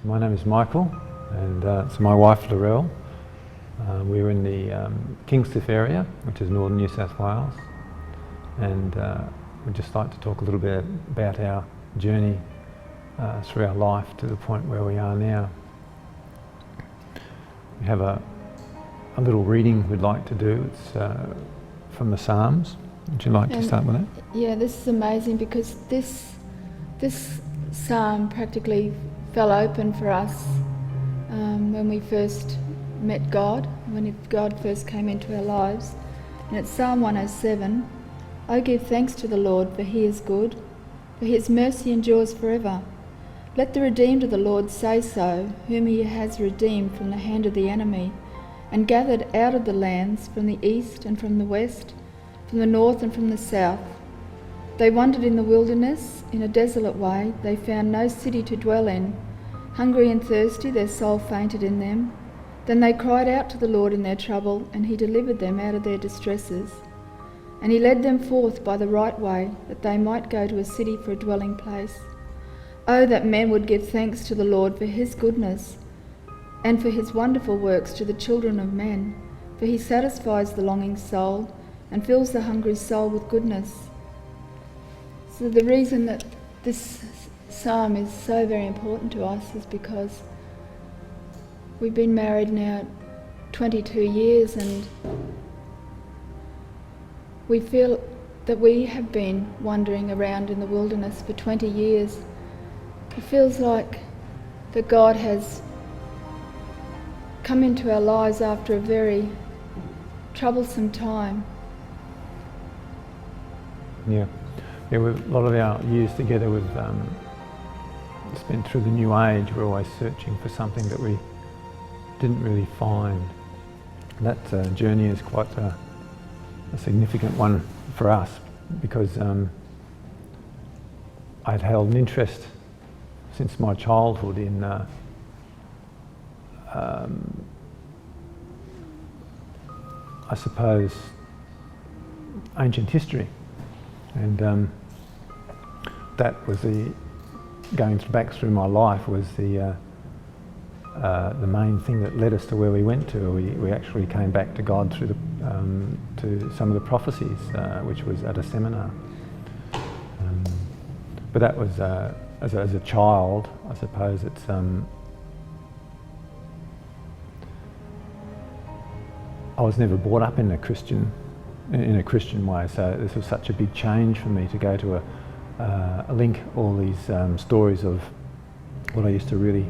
My name is Michael, and it's my wife Lorelle. We're in the Kingcliff area, which is northern New South Wales, and we'd just like to talk a little bit about our journey through our life to the point where we are now. We have a little reading we'd like to do. It's from the Psalms. Would you like to start with that? Yeah, this is amazing because this psalm practically fell open for us when we first met God, when God first came into our lives. And it's Psalm 107. "O give thanks to the Lord, for he is good, for his mercy endures forever. Let the redeemed of the Lord say so, whom he has redeemed from the hand of the enemy, and gathered out of the lands, from the east and from the west, from the north and from the south. They wandered in the wilderness, in a desolate way. They found no city to dwell in. Hungry and thirsty, their soul fainted in them. Then they cried out to the Lord in their trouble, and he delivered them out of their distresses. And he led them forth by the right way, that they might go to a city for a dwelling place. Oh, that men would give thanks to the Lord for his goodness, and for his wonderful works to the children of men. For he satisfies the longing soul, and fills the hungry soul with goodness." So the reason that this psalm is so very important to us is because we've been married now 22 years, and we feel that we have been wandering around in the wilderness for 20 years. It feels like that God has come into our lives after a very troublesome time. Yeah, a lot of our years together we've spent through the new age. We're always searching for something that we didn't really find. That journey is quite a significant one for us, because I'd held an interest since my childhood in I suppose ancient history, and that was going back through my life was the main thing that led us to where we went to. We actually came back to God through to some of the prophecies, which was at a seminar. But that was as a child, I suppose. It's I was never brought up in a Christian way, so this was such a big change for me to go to link all these stories of what I used to really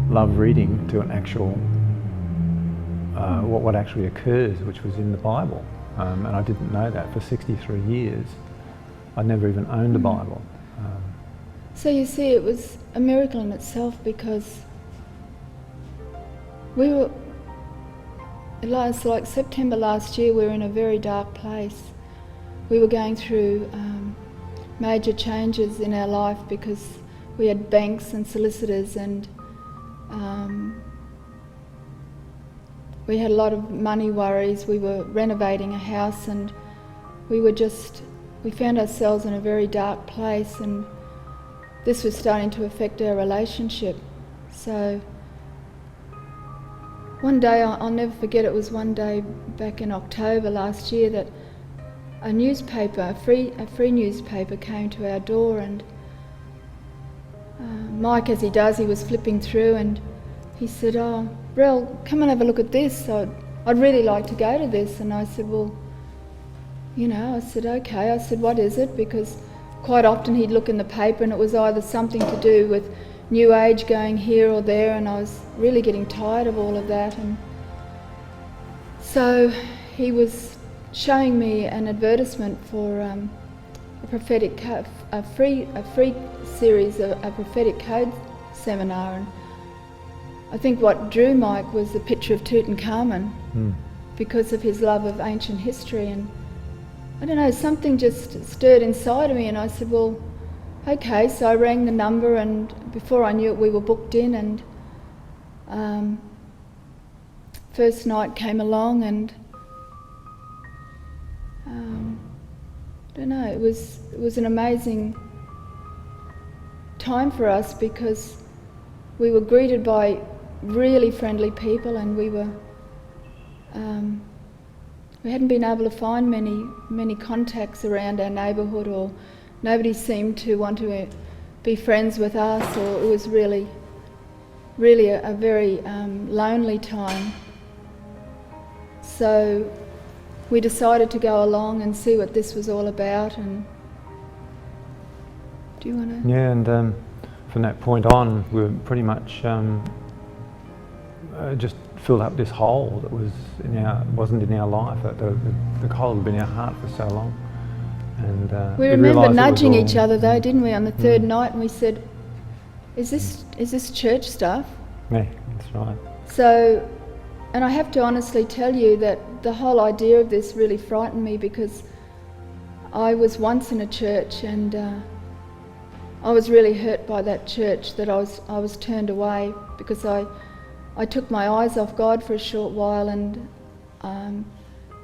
love reading to an actual what actually occurs, which was in the Bible, and I didn't know that for 63 years. I'd never even owned a Bible. So you see, it was a miracle in itself, because we were, like September last year, we were in a very dark place. We were going through major changes in our life because we had banks and solicitors, and we had a lot of money worries. We were renovating a house, and we found ourselves in a very dark place, and this was starting to affect our relationship. So one day, I'll never forget, it was one day back in October last year that a newspaper, a free newspaper, came to our door, and Mike, as he does, he was flipping through, and he said, "Oh, Rel, come and have a look at this. I'd really like to go to this." And I said, "Well, I said, okay." I said, "What is it?" Because quite often he'd look in the paper and it was either something to do with New Age going here or there, and I was really getting tired of all of that. And so he was showing me an advertisement for a free series, a prophetic code seminar, and I think what drew Mike was the picture of Tutankhamun, because of his love of ancient history. And I don't know, something just stirred inside of me, and I said, "Well, okay." So I rang the number, and before I knew it, we were booked in, and first night came along, and I don't know, it was an amazing time for us, because we were greeted by really friendly people, and we hadn't been able to find many contacts around our neighbourhood, or nobody seemed to want to be friends with us, or it was really a very lonely time. So we decided to go along and see what this was all about. And do you want to? Yeah, and from that point on, we were pretty much just filled up this hole that wasn't in our life. The hole had been in our heart for so long. And we remember nudging each other though, didn't we, on the third night, and we said, "Is this church stuff?" Yeah, that's right. So, and I have to honestly tell you that the whole idea of this really frightened me, because I was once in a church, and I was really hurt by that church, that I was turned away, because I took my eyes off God for a short while, and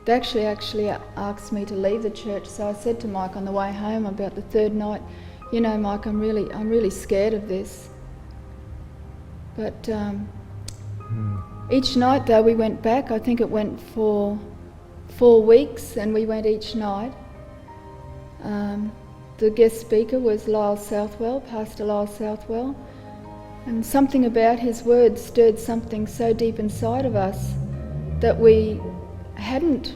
they actually asked me to leave the church. So I said to Mike on the way home about the third night, "You know, Mike, I'm really scared of this." But each night though we went back. I think it went for 4 weeks, and we went each night. The guest speaker was Lyle Southwell, Pastor Lyle Southwell, and something about his words stirred something so deep inside of us that we hadn't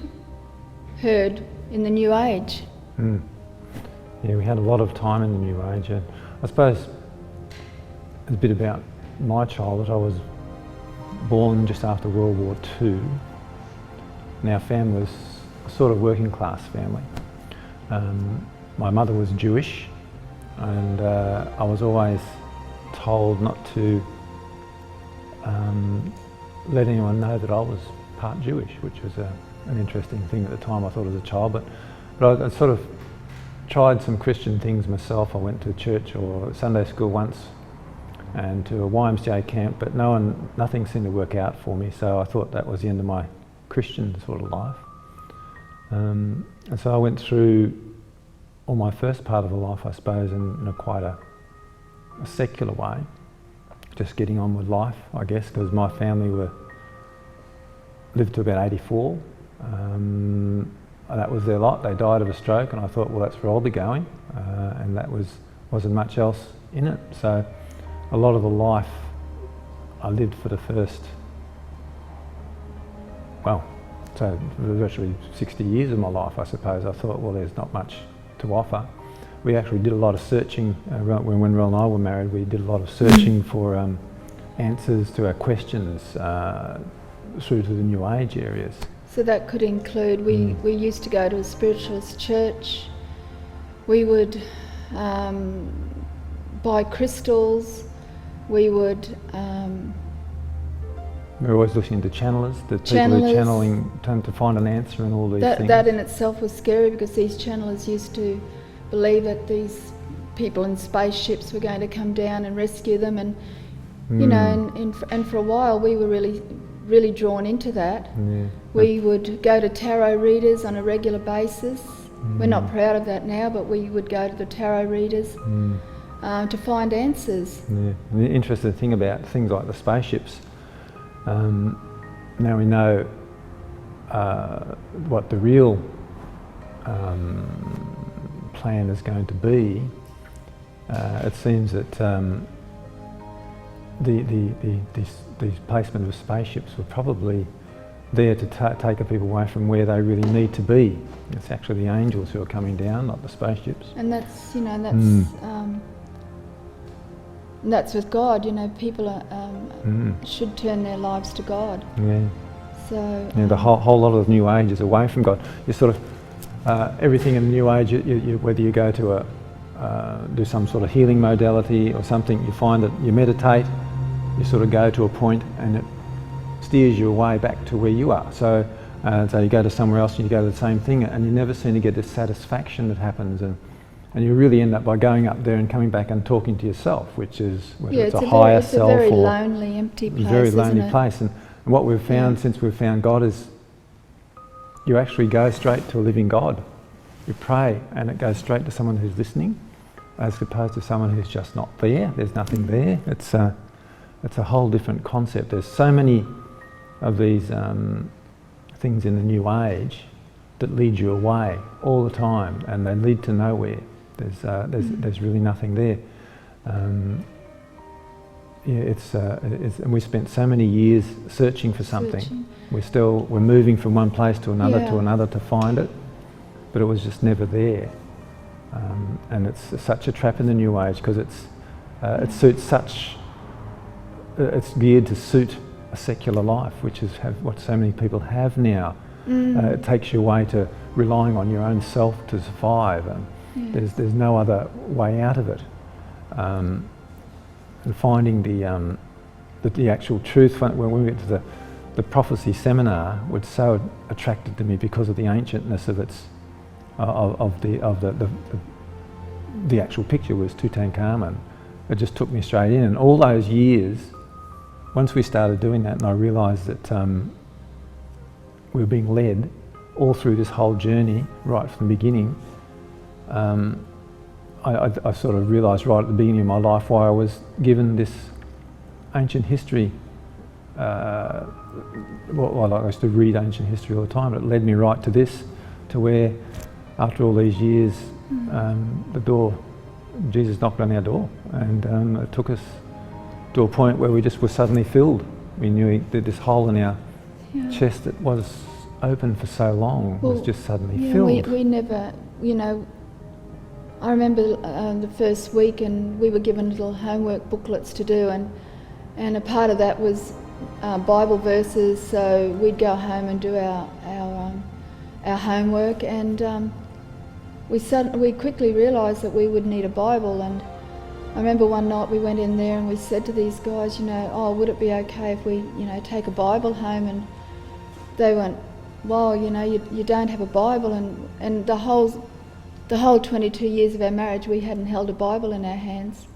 heard in the New Age. Yeah, we had a lot of time in the New Age. And I suppose a bit about my childhood. I was born just after World War II, and our family was a sort of working class family. My mother was Jewish, and I was always told not to let anyone know that I was part Jewish, which was an interesting thing at the time, I thought, as a child. But I sort of tried some Christian things myself. I went to church or Sunday school once, and to a YMCA camp, but nothing seemed to work out for me, so I thought that was the end of my Christian sort of life. And so I went through all my first part of the life, I suppose, in quite a secular way, just getting on with life, I guess, because my family lived to about 84. That was their lot. They died of a stroke, and I thought, well, that's where I'll be going, and that wasn't much else in it. So a lot of the life I lived for the first, so virtually 60 years of my life, I suppose. I thought, well, there's not much to offer. We actually did a lot of searching when Rel and I were married. We did a lot of searching for answers to our questions through to the New Age areas. So that could include, we used to go to a spiritualist church. We would buy crystals. We would... we're always listening to channelers, the people who are channeling, trying to find an answer in all these things. That in itself was scary, because these channelers used to believe that these people in spaceships were going to come down and rescue them, and you know, and for a while we were really drawn into that. Yeah. We would go to tarot readers on a regular basis. We're not proud of that now, but we would go to the tarot readers to find answers. Yeah. And the interesting thing about things like the spaceships, now we know what the real plan is going to be. It seems that these placement of spaceships were probably there to take people away from where they really need to be. It's actually the angels who are coming down, not the spaceships. And that's, you know, that's with God. You know, people should turn their lives to God. Yeah. So the whole lot of the New Age is away from God. You sort of everything in the New Age, whether you go to do some sort of healing modality or something, you find that you meditate, you sort of go to a point, and it steers you away back to where you are. So you go to somewhere else and you go to the same thing, and you never seem to get this satisfaction that happens, and you really end up by going up there and coming back and talking to yourself, which is it's a higher self, it's a very lonely, empty place. Very lonely place, and what we've found since we've found God is you actually go straight to a living God. You pray, and it goes straight to someone who's listening, as opposed to someone who's just not there. There's nothing there. It's it's a whole different concept. There's so many of these things in the New Age that lead you away all the time, and they lead to nowhere. There's really nothing there. And we spent so many years searching for something. We're moving from one place to another to find it, but it was just never there. And it's such a trap in the New Age because it's geared to suit a secular life, which is what so many people have now. It takes you away to relying on your own self to survive, and there's no other way out of it. And finding the actual truth. When we went to the prophecy seminar, was so attracted to me because of the ancientness of its the actual picture was Tutankhamun. It just took me straight in, and all those years, once we started doing that, and I realised that we were being led all through this whole journey right from the beginning. I sort of realised right at the beginning of my life why I was given this ancient history. Well, I used to read ancient history all the time, but it led me right to this, to where after all these years, Jesus knocked on our door, and it took us to a point where we just were suddenly filled. We knew that this hole in our chest that was open for so long was just suddenly filled. We never, I remember the first week, and we were given little homework booklets to do, and a part of that was Bible verses. So we'd go home and do our homework, and we quickly realised that we would need a Bible. And I remember one night we went in there and we said to these guys, would it be okay if we, take a Bible home? And they went, well, you don't have a Bible, and the whole 22 years of our marriage, we hadn't held a Bible in our hands.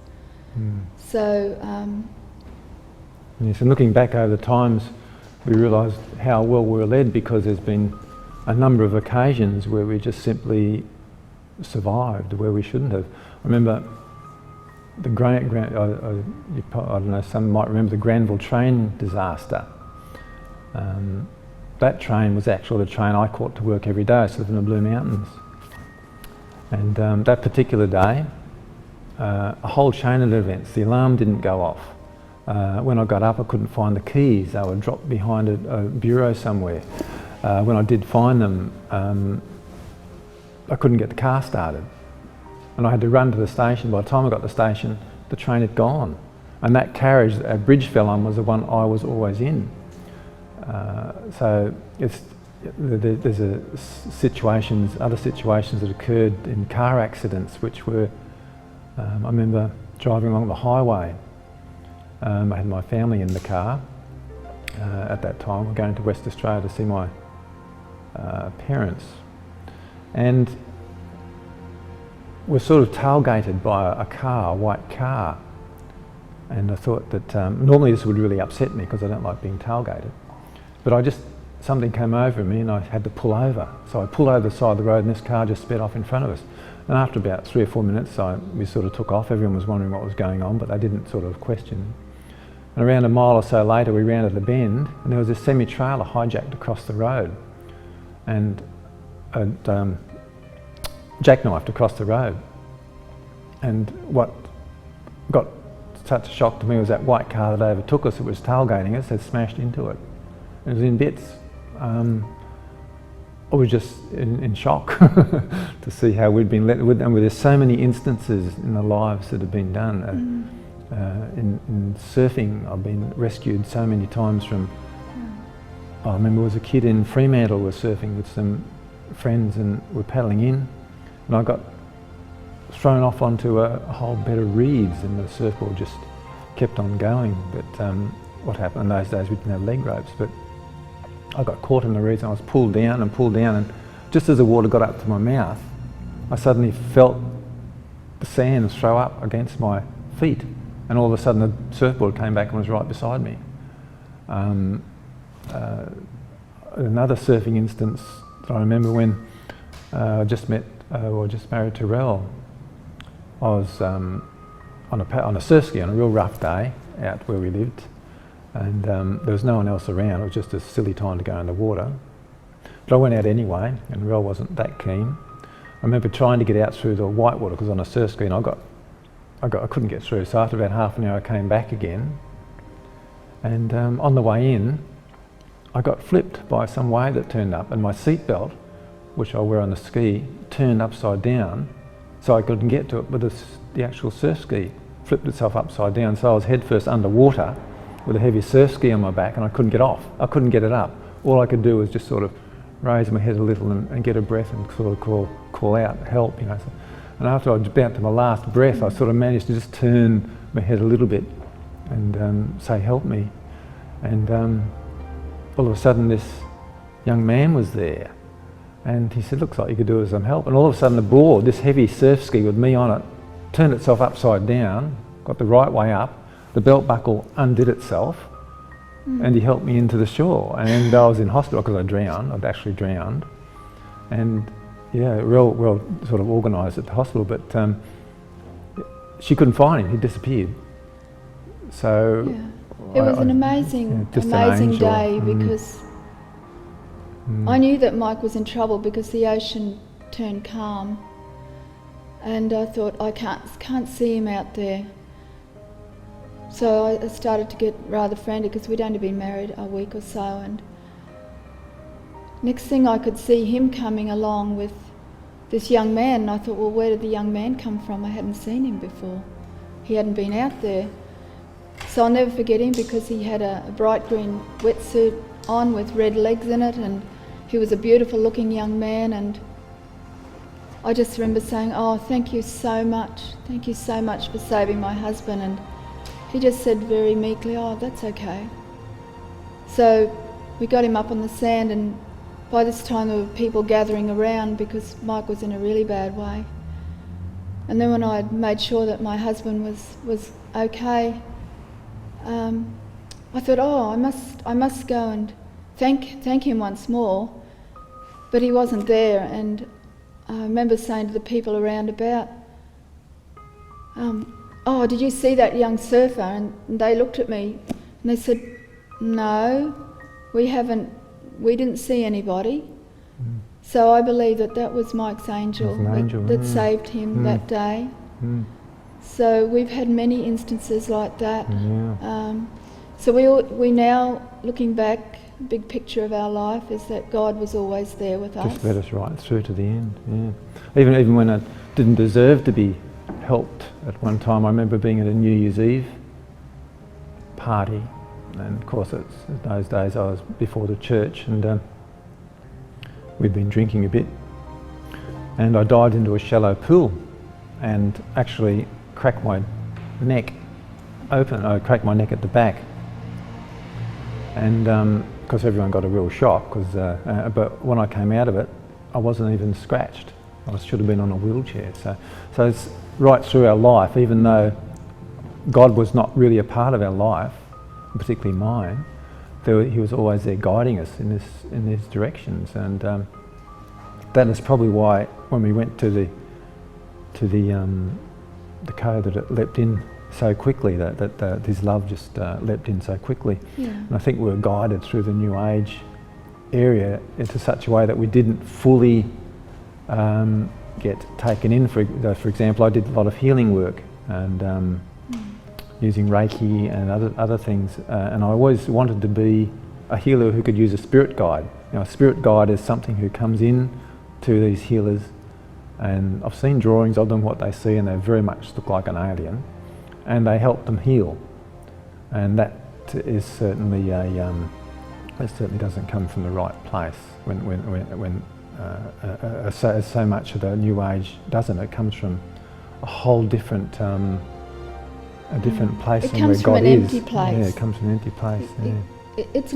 So looking back over the times, we realised how well we were led, because there's been a number of occasions where we just simply survived where we shouldn't have. I remember the I don't know, some might remember the Granville train disaster. That train was actually the train I caught to work every day. I lived in the Blue Mountains. And that particular day, a whole chain of events. The alarm didn't go off. When I got up, I couldn't find the keys. They were dropped behind a bureau somewhere. When I did find them, I couldn't get the car started. And I had to run to the station. By the time I got to the station, the train had gone. And that carriage that our bridge fell on was the one I was always in. So there's other situations that occurred in car accidents, which were, I remember driving along the highway. I had my family in the car at that time. We're going to West Australia to see my parents. And we're sort of tailgated by a white car. And I thought that normally this would really upset me because I don't like being tailgated. But something came over me and I had to pull over. So I pulled over the side of the road and this car just sped off in front of us. And after about 3 or 4 minutes, we sort of took off. Everyone was wondering what was going on, but they didn't sort of question. And around a mile or so later, we rounded the bend and there was a semi-trailer hijacked across the road. And jackknifed across the road. And what got such a shock to me was that white car that overtook us, that was tailgating us, had smashed into it. It was in bits. I was just in shock to see how we'd been let. And there's so many instances in the lives that have been done. In surfing, I've been rescued so many times from. I remember there was a kid in Fremantle was surfing with some friends and we're paddling in, and I got thrown off onto a whole bed of reeds and the surfboard just kept on going. But what happened in those days, we didn't have leg ropes, but I got caught in the reeds and I was pulled down, and just as the water got up to my mouth, I suddenly felt the sand throw up against my feet, and all of a sudden the surfboard came back and was right beside me. Another surfing instance that I remember when I just married Lorelle. I on a surf ski on a real rough day out where we lived, and there was no one else around. It was just a silly time to go in the water. But I went out anyway, and Lorelle wasn't that keen. I remember trying to get out through the white water because on a surf ski, and I couldn't get through. So after about half an hour, I came back again, and on the way in, I got flipped by some wave that turned up, and my seatbelt, which I wear on the ski, turned upside down, so I couldn't get to it. But the actual surf ski flipped itself upside down, so I was headfirst underwater with a heavy surf ski on my back, and I couldn't get off. I couldn't get it up. All I could do was just sort of raise my head a little and get a breath and sort of call out help, you know. So, and after I was about to my last breath, I sort of managed to just turn my head a little bit and say, "Help me." And all of a sudden, this young man was there, and he said, "Looks like you could do with some help." And all of a sudden, the board, this heavy surf ski with me on it, turned itself upside down, got the right way up. The belt buckle undid itself, and he helped me into the shore. And I was in hospital because I'd actually drowned. And yeah, well sort of organised at the hospital, but she couldn't find him, he disappeared. So it was an amazing day because I knew that Mike was in trouble because the ocean turned calm, and I thought, I can't see him out there. So I started to get rather frantic because we'd only been married a week or so, and next thing I could see him coming along with this young man, and I thought, well, where did the young man come from? I hadn't seen him before. He hadn't been out there. So I'll never forget him because he had a bright green wetsuit on with red legs in it, and he was a beautiful looking young man, and I just remember saying, "Oh, thank you so much for saving my husband." And he just said very meekly, "Oh, that's okay." So we got him up on the sand, and by this time there were people gathering around because Mike was in a really bad way. And then when I'd made sure that my husband was okay, I thought, oh, I must go and thank him once more. But he wasn't there, and I remember saying to the people around about, "Oh, did you see that young surfer?" And they looked at me and they said, "No, we didn't see anybody." So I believe that was Mike's angel, that saved him that day. So we've had many instances like that. So we now, looking back, the big picture of our life is that God was always there with us. Just led us right through to the end, Even when I didn't deserve to be helped at one time. I remember being at a New Year's Eve party, and of course in those days I was before the church, and we'd been drinking a bit, and I dived into a shallow pool and actually cracked my neck open. I cracked my neck at the back, and because everyone got a real shock, but when I came out of it I wasn't even scratched. I should have been on a wheelchair. So it's right through our life, even though God was not really a part of our life, particularly mine, He was always there guiding us in these directions, and that is probably why when we went to the code, that it leapt in so quickly, that His love just leapt in so quickly. And I think we were guided through the New Age area into such a way that we didn't fully get taken in. For example, I did a lot of healing work and using Reiki and other things, and I always wanted to be a healer who could use a spirit guide. You know, a spirit guide is something who comes in to these healers, and I've seen drawings of them, what they see, and they very much look like an alien, and they help them heal. And that is certainly that certainly doesn't come from the right place. When so much of the New Age doesn't. It comes from a whole different place than where God is. It comes from an empty place. Yeah, it comes from an empty place. It's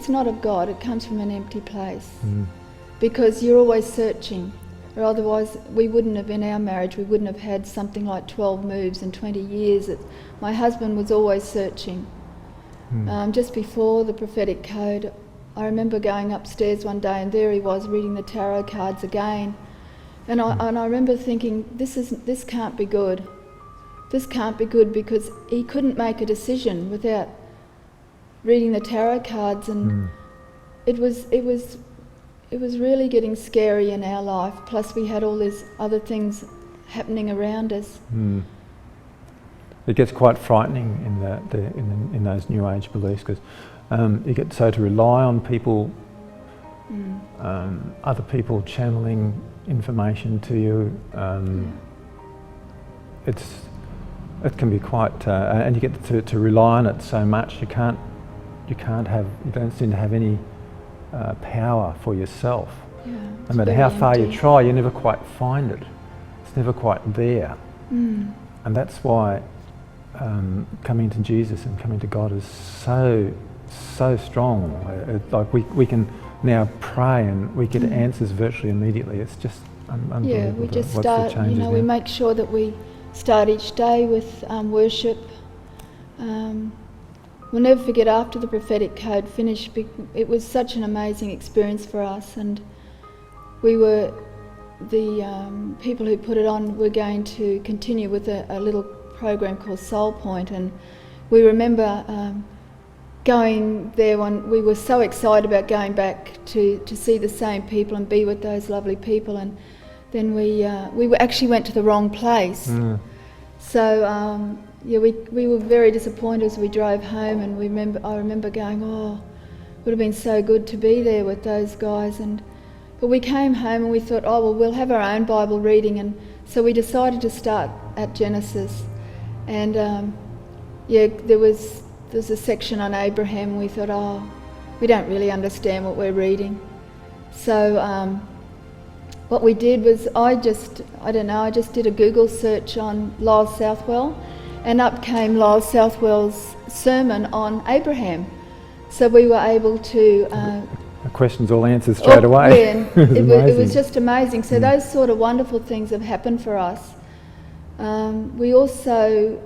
not of God. It comes from an empty place, because you're always searching, or otherwise we wouldn't have, in our marriage, we wouldn't have had something like 12 moves in 20 years. My husband was always searching. Just before the prophetic code, I remember going upstairs one day, and there he was reading the tarot cards again, and I remember thinking, this can't be good. this can't be good, because he couldn't make a decision without reading the tarot cards, and it was really getting scary in our life. Plus we had all these other things happening around us. It gets quite frightening in those New Age beliefs, because you get so to rely on people, other people channeling information to you. It can be quite, and you get to rely on it so much. You don't seem to have any power for yourself. No matter how far you try, you never quite find it. It's never quite there. And that's why coming to Jesus and coming to God is so strong. Like we can now pray and we get answers virtually immediately. It's just unbelievable. Yeah, we just start, we make sure that we start each day with worship. We'll never forget, after the prophetic code finished, it was such an amazing experience for us, and we were, the people who put it on were going to continue with a little program called Soul Point, and we remember going there when we were so excited about going back to see the same people and be with those lovely people, and then we actually went to the wrong place. So we were very disappointed as we drove home, and I remember going, it would have been so good to be there with those guys. But we came home and we thought, we'll have our own Bible reading, and so we decided to start at Genesis. And there's a section on Abraham, and we thought, we don't really understand what we're reading. So what we did was I just did a Google search on Lyle Southwell, and up came Lyle Southwell's sermon on Abraham. So we were able to... the questions all answered straight away. Yeah, it was just amazing. So those sort of wonderful things have happened for us. We also,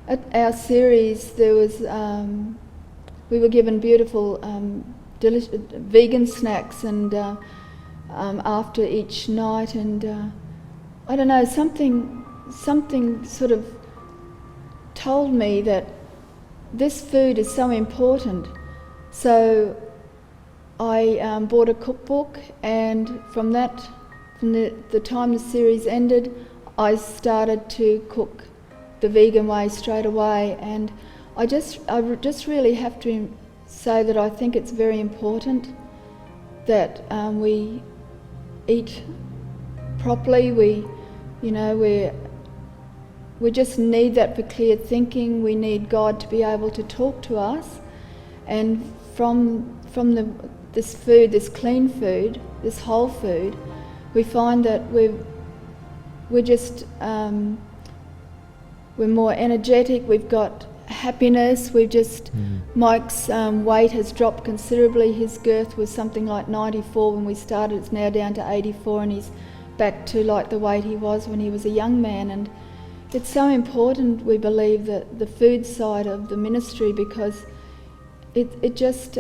at our series, there was, we were given beautiful delicious vegan snacks, and after each night, and I don't know, something sort of told me that this food is so important. So I bought a cookbook, and from the time the series ended, I started to cook the vegan way straight away. And I just really have to say that I think it's very important that we eat properly. We just need that for clear thinking. We need God to be able to talk to us, and from this food, this clean food, this whole food, we find that we're more energetic. We've got happiness. Mike's weight has dropped considerably. His girth was something like 94 when we started. It's now down to 84, and he's back to like the weight he was when he was a young man. And it's so important, we believe, that the food side of the ministry, because it just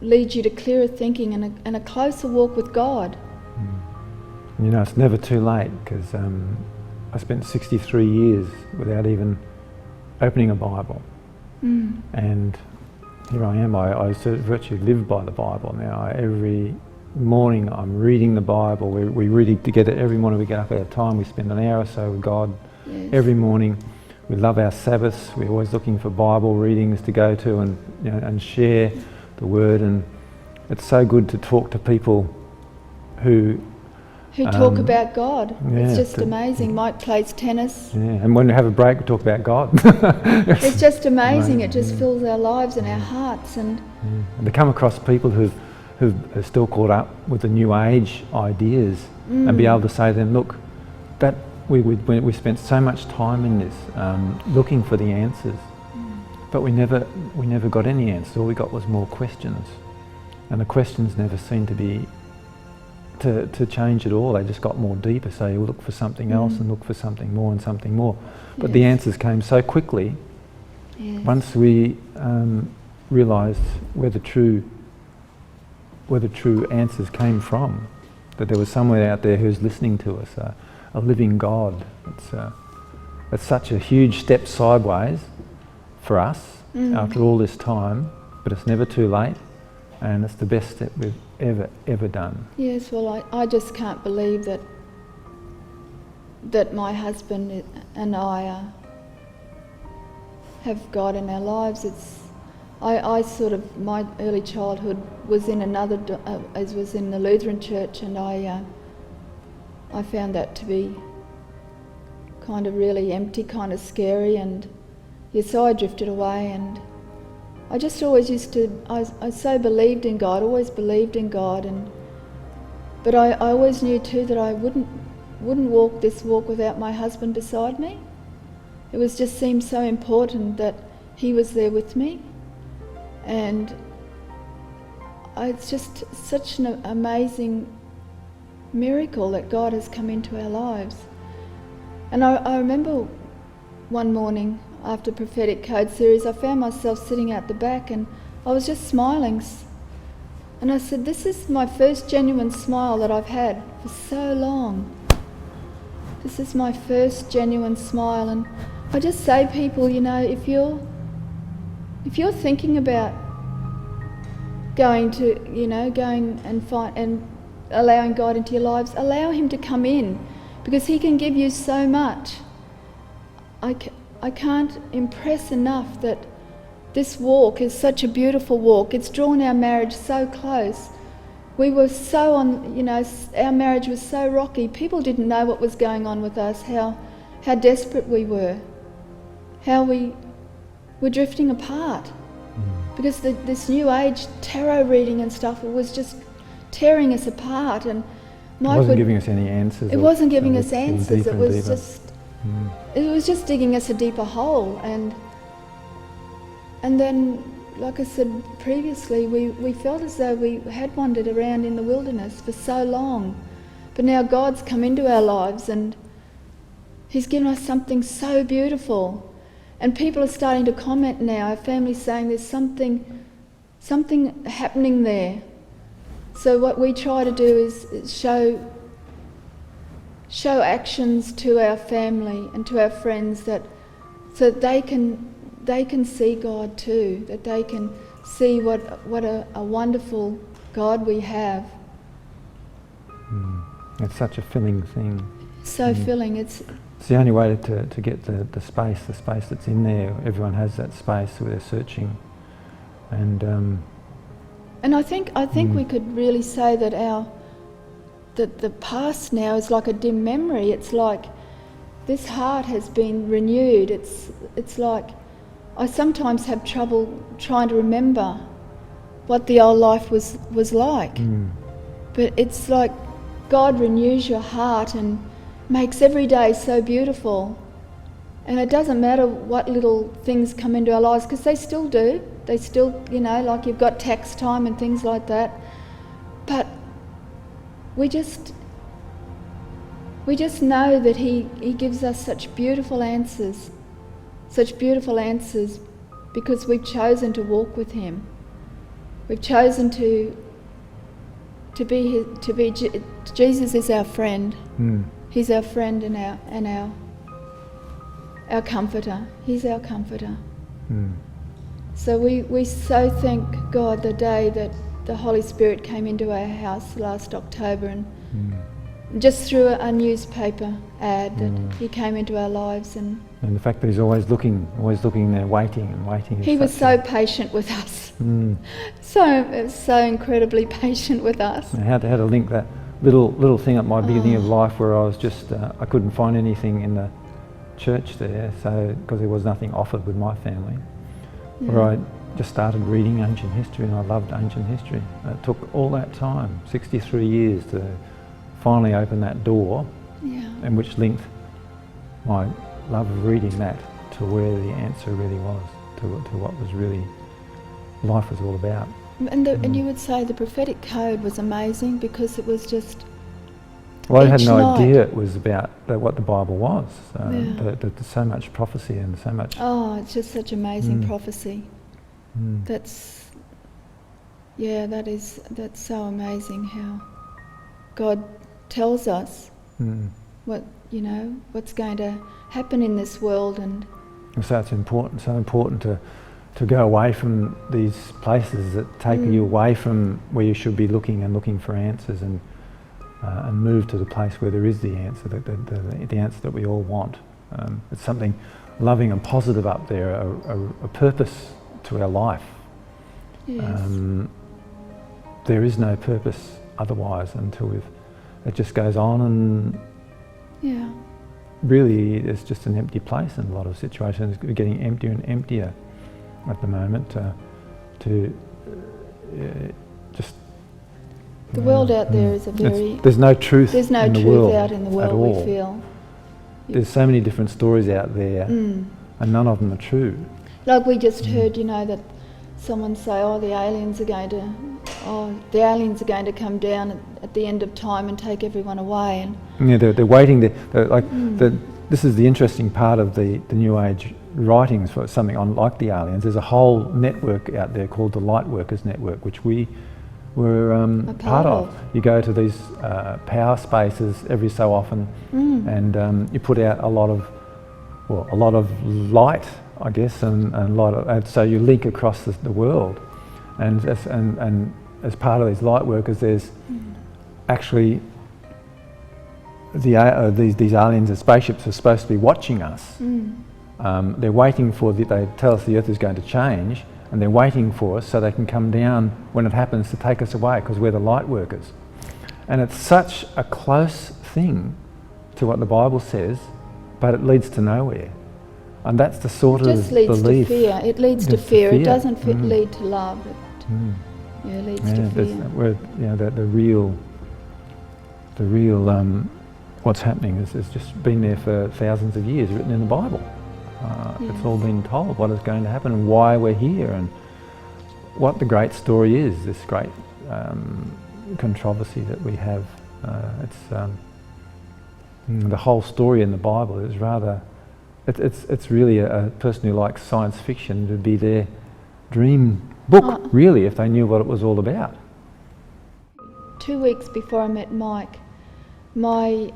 leads you to clearer thinking and a closer walk with God. It's never too late, because I spent 63 years without even opening a Bible. And here I am, I sort of virtually live by the Bible now. Every morning I'm reading the Bible. We read it together every morning. We get up at a time, we spend an hour or so with God. Yes. Every morning. We love our Sabbaths. We're always looking for Bible readings to go to and share the Word. And it's so good to talk to people who talk about God. It's just amazing. Mike plays tennis. Yeah, and when we have a break, we talk about God. It's just amazing. It just fills our lives and our hearts. And to come across people who are still caught up with the New Age ideas and be able to say to them, look, that we spent so much time in this looking for the answers, but we never got any answers. All we got was more questions, and the questions never seemed to be to change at all. They just got more deeper. So you look for something else and look for something more and something more, but the answers came so quickly. Once we realised where the true answers came from, that there was someone out there who's listening to us. A living God. it's such a huge step sideways for us after all this time, but it's never too late, and it's the best step we've ever done. Yes, well, I just can't believe that my husband and I have God in our lives. I sort of, my early childhood was in was in the Lutheran church, and I found that to be kind of really empty, kind of scary, and so I drifted away, and I just always I so believed in God, always believed in God, but I always knew too that I wouldn't walk this walk without my husband beside me. It just seemed so important that he was there with me, and it's just such an amazing miracle that God has come into our lives. And I remember one morning after Prophetic Code series, I found myself sitting out the back, and I was just smiling, and I said, this is my first genuine smile that I've had for so long. This is my first genuine smile. And I just say, people, if you're thinking about going and allowing God into your lives, allow him to come in, because he can give you so much. I can't impress enough that this walk is such a beautiful walk. It's drawn our marriage so close. We were so our marriage was so rocky. People didn't know what was going on with us, how desperate we were, how we were drifting apart. Because this new age tarot reading and stuff, it was just tearing us apart. And Mike wasn't giving us any answers. It wasn't giving us answers. It was just digging us a deeper hole. And then, like I said previously, we felt as though we had wandered around in the wilderness for so long. But now God's come into our lives, and he's given us something so beautiful. And people are starting to comment now, our family's saying there's something happening there. So what we try to do is show actions to our family and to our friends so that they can see God too, that they can see what a wonderful God we have. It's such a filling thing. So filling. It's the only way to get the space that's in there. Everyone has that space where they're searching, and I think we could really say that the past now is like a dim memory. It's like this heart has been renewed. It's like I sometimes have trouble trying to remember what the old life was like. But it's like God renews your heart and makes every day so beautiful. And it doesn't matter what little things come into our lives, because they still do. They still, like you've got tax time and things like that. But we just know that he gives us such beautiful answers because we've chosen to walk with him. We've chosen to be Jesus is our friend. He's our friend and our comforter. He's our comforter. So we so thank God the day that the Holy Spirit came into our house last October, and just through a newspaper ad that he came into our lives, and the fact that he's always looking there, waiting. He was so patient with us, so incredibly patient with us. And how to link that little thing at my beginning of life where I was just I couldn't find anything in the church there, so because there was nothing offered with my family, where I just started reading ancient history, and I loved ancient history. It took all that time, 63 years, to finally open that door, and which linked my love of reading that to where the answer really was, to what was really life was all about. And you would say the prophetic code was amazing because it was just. Well, I had no idea it was about what the Bible was. There's so much prophecy and so much. Oh, it's just such amazing prophecy. That's so amazing how God tells us what's going to happen in this world. And so it's important to go away from these places that take you away from where you should be looking for answers, and move to the place where there is the answer, the answer that we all want. It's something loving and positive up there, a purpose to our life. yes. There is no purpose otherwise until it just goes on, and Yeah. really it's just an empty place in a lot of situations. We're getting emptier and emptier at the moment. Just The world out there is a very... There's no truth. There's no in the truth world out in the world, at all. we feel. There's so many different stories out there, and none of them are true. Like we just heard, that someone say, the aliens are going to come down at the end of time and take everyone away. And Yeah, they're waiting. This is the interesting part of the New Age writings for something like the aliens. There's a whole network out there called the Light Workers Network, which we were part of. You go to these power spaces every so often, and you put out a lot of light, I guess, and so you link across the world, and as part of these light workers, there's actually these aliens and spaceships are supposed to be watching us. They're waiting they tell us the Earth is going to change, and they're waiting for us so they can come down when it happens to take us away, because we're the light workers. And it's such a close thing to what the Bible says, but it leads to nowhere. And that's the sort of belief. It just leads to fear. It leads to fear. It doesn't lead to love. It leads to fear. The real what's happening is just been there for thousands of years, written in the Bible. It's all been told what is going to happen and why we're here, and what the great story is, this great controversy that we have. The whole story in the Bible is rather... It's really a person who likes science fiction to be their dream book, really, if they knew what it was all about. 2 weeks before I met Mike, my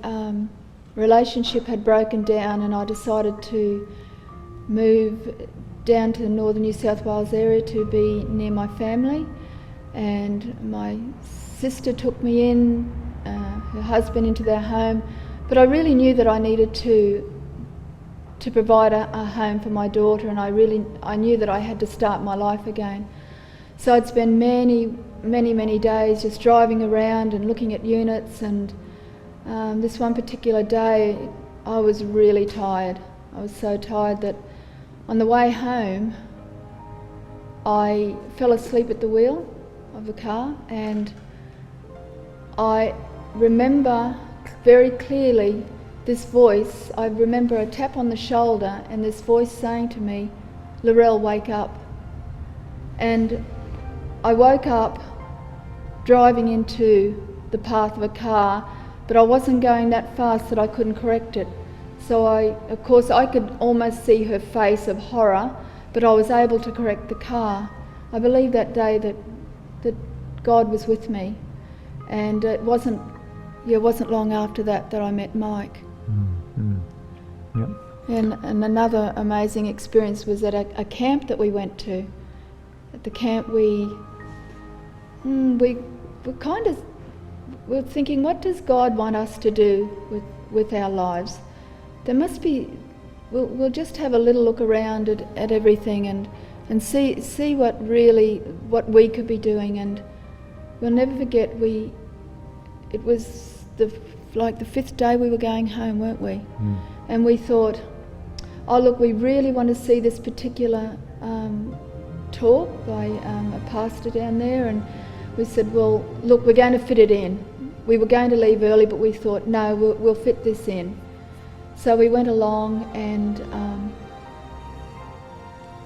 relationship had broken down, and I decided to move down to the northern New South Wales area to be near my family. And my sister took me in, her husband into their home, but I really knew that I needed to provide a home for my daughter, and I knew that I had to start my life again. So I'd spend many days just driving around and looking at units, and this one particular day I was really tired. I was so tired that on the way home I fell asleep at the wheel of the car, and I remember very clearly this voice. I remember a tap on the shoulder and this voice saying to me, "Lorelle, wake up." And I woke up driving into the path of a car, but I wasn't going that fast that I couldn't correct it. So of course I could almost see her face of horror, but I was able to correct the car. I believe that day that God was with me, and it wasn't long after that I met Mike. Yep. And another amazing experience was at a camp that we went to. At the camp we were thinking, what does God want us to do with our lives? There must be, we'll just have a little look around at everything and see what we could be doing. And we'll never forget, it was the 5th day we were going home, weren't we? And we thought, oh look, we really want to see this particular talk by a pastor down there, and we said, well look, we're going to fit it in. We were going to leave early, but we thought, no, we'll fit this in. So we went along and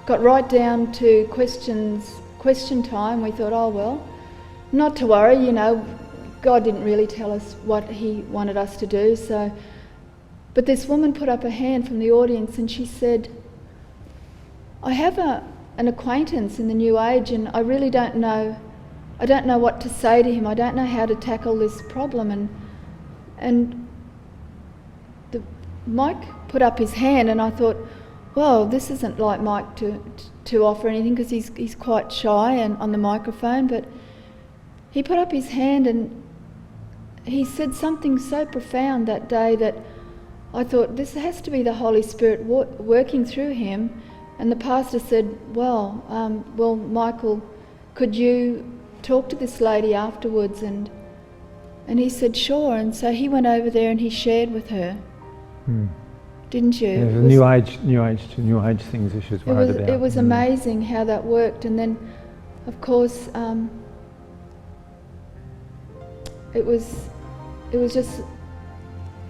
got right down to question time. We thought, oh well, not to worry, God didn't really tell us what he wanted us to do. But this woman put up a hand from the audience and she said, I have an acquaintance in the New Age, and I really don't know what to say to him. I don't know how to tackle this problem. And Mike put up his hand, and I thought, well, this isn't like Mike to offer anything, because he's quite shy and on the microphone, but he put up his hand and he said something so profound that day that I thought, this has to be the Holy Spirit working through him. And the pastor said, well, Michael, could you talk to this lady afterwards? And he said, sure. And so he went over there and he shared with her. Didn't you? Yeah, the new age things that she was worried about. It was amazing how that worked. And then, of course, it was just,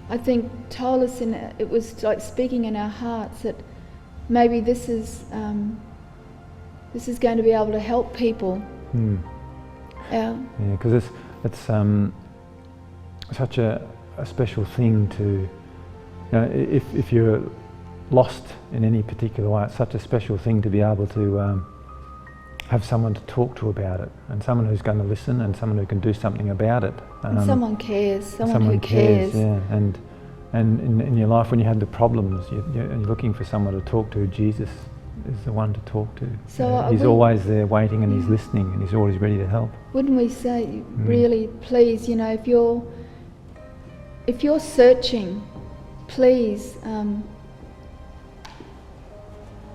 I think, told us it was like speaking in our hearts that maybe this is going to be able to help people. Yeah, because it's such a special thing to, if you're lost in any particular way, it's such a special thing to be able to have someone to talk to about it, and someone who's going to listen, and someone who can do something about it. And someone cares, someone who cares. Yeah, and in your life when you have the problems, you're looking for someone to talk to. Jesus is the one to talk to. So he's always there waiting, and he's listening, and he's always ready to help. Wouldn't we say, really, please, if you're searching, please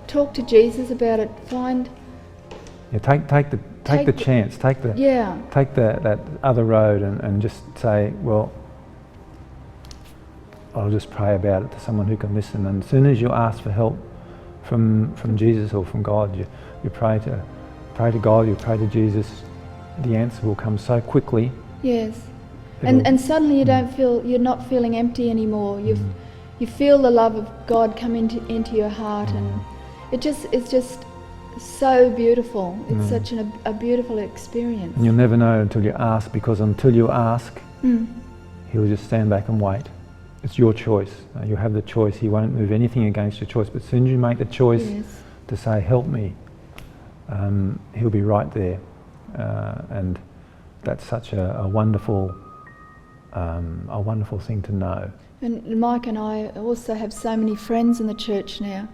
talk to Jesus about it. Take the chance. Take that other road, and just say, well, I'll just pray about it to someone who can listen. And as soon as you ask for help from Jesus or from God, you pray to God, you pray to Jesus, the answer will come so quickly. Yes. And suddenly you're not feeling empty anymore. You feel the love of God come into your heart, and it's just so beautiful. It's such a beautiful experience. And you'll never know until you ask, because until you ask, he'll just stand back and wait. It's your choice. You have the choice. He won't move anything against your choice. But as soon as you make the choice to say, help me, he'll be right there. And that's such a wonderful thing to know. And Mike and I also have so many friends in the church now.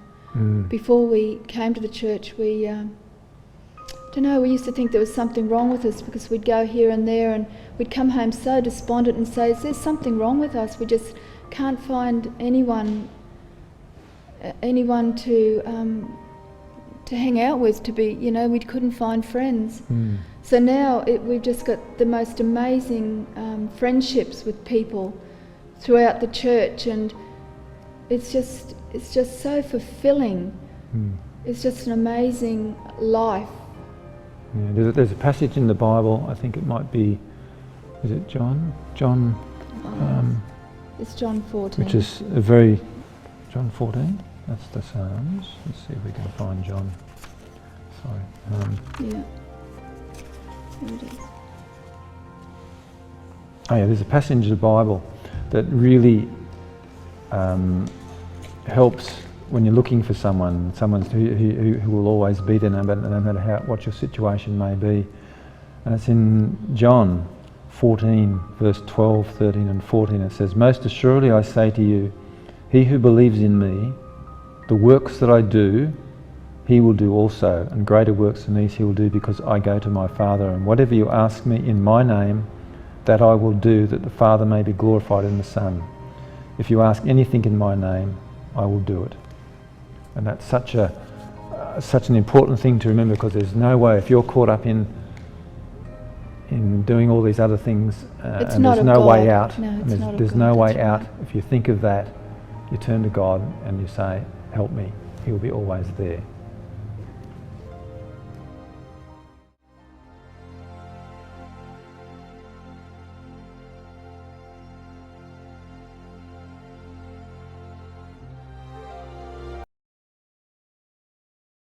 Before we came to the church, we used to think there was something wrong with us, because we'd go here and there and we'd come home so despondent and say, is there something wrong with us? We just can't find anyone to hang out with, to be, we couldn't find friends. So now we've just got the most amazing friendships with people throughout the church, and it's just so fulfilling. It's just an amazing life. Yeah, there's a passage in the Bible, I think it might be, is it John? It's John 14. Which is John 14? That's the Psalms. Let's see if we can find John. Sorry. Yeah. Here it is. Oh yeah, there's a passage in the Bible that really helps when you're looking for someone who will always be there no matter what your situation may be. And it's in John 14, verse 12, 13 and 14. It says, most assuredly I say to you, he who believes in me, the works that I do, he will do also, and greater works than these he will do, because I go to my Father. And whatever you ask me in my name, that I will do, that the Father may be glorified in the Son. If you ask anything in my name, I will do it. And that's such an important thing to remember, because there's no way, if you're caught up in doing all these other things, and there's no way out. There's no way out. If you think of that, you turn to God and you say, help me. He'll be always there.